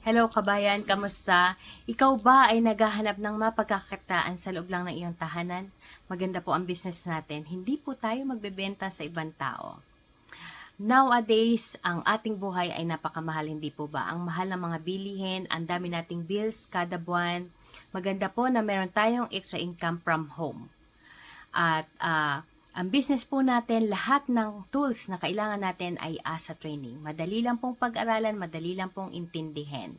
Hello kabayan, kamusta? Ikaw ba ay naghahanap ng mapagkakakitaan sa loob lang ng iyong tahanan? Maganda po ang business natin. Hindi po tayo magbebenta sa ibang tao. Nowadays, ang ating buhay ay napakamahal, hindi po ba? Ang mahal ng mga bilihin, ang dami nating bills kada buwan. Maganda po na meron tayong extra income from home. At ang business po natin, lahat ng tools na kailangan natin ay asa training. Madali lang pong pag-aralan, madali lang pong intindihin.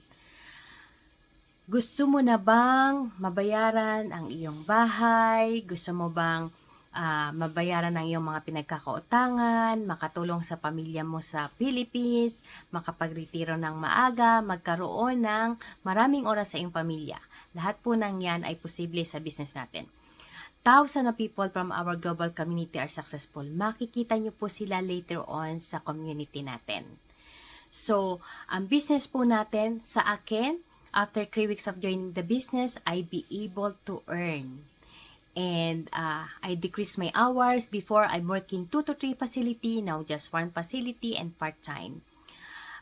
Gusto mo na bang mabayaran ang iyong bahay? Gusto mo bang mabayaran ang iyong mga pinagkakautangan, makatulong sa pamilya mo sa Philippines, makapagretiro ng maaga, magkaroon ng maraming oras sa iyong pamilya? Lahat po ng yan ay posible sa business natin. Thousands of people from our global community are successful. Makikita nyo po sila later on sa community natin. So, ang business po natin, sa akin, after 3 weeks of joining the business, I be able to earn. And I decrease my hours. Before, I'm working 2 to 3 facility, now just 1 facility and part-time.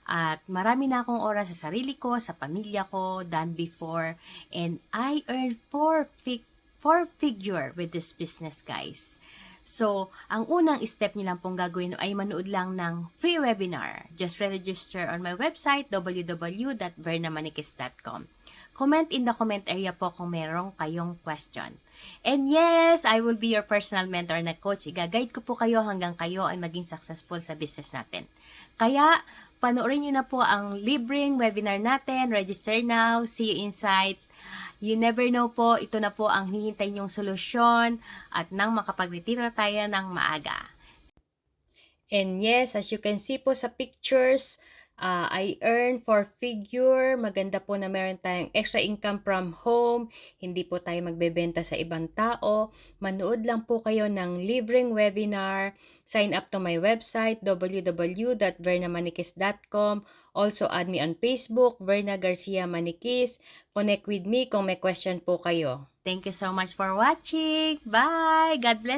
At marami na akong oras sa sarili ko, sa pamilya ko, than before. And I earn 4 figure with this business, guys. So, ang unang step niyo lang pong gagawin ay manood lang ng free webinar. Just register on my website, www.vernamanikis.com. Comment in the comment area po kung merong kayong question. And yes, I will be your personal mentor na coach. Iga-guide ko po kayo hanggang kayo ay maging successful sa business natin. Kaya, panoorin nyo na po ang libreng webinar natin. Register now. See you inside. You never know po, ito na po ang hihintay nyong solusyon at nang makapagretiro tayo ng maaga. And yes, as you can see po sa pictures, I earn 4 figure. Maganda po na meron tayong extra income from home. Hindi po tayo magbebenta sa ibang tao. Manood lang po kayo ng libreng webinar. Sign up to my website, www.vernamanikis.com. Also, add me on Facebook, Verna Garcia Manikis. Connect with me kung may question po kayo. Thank you so much for watching. Bye! God bless!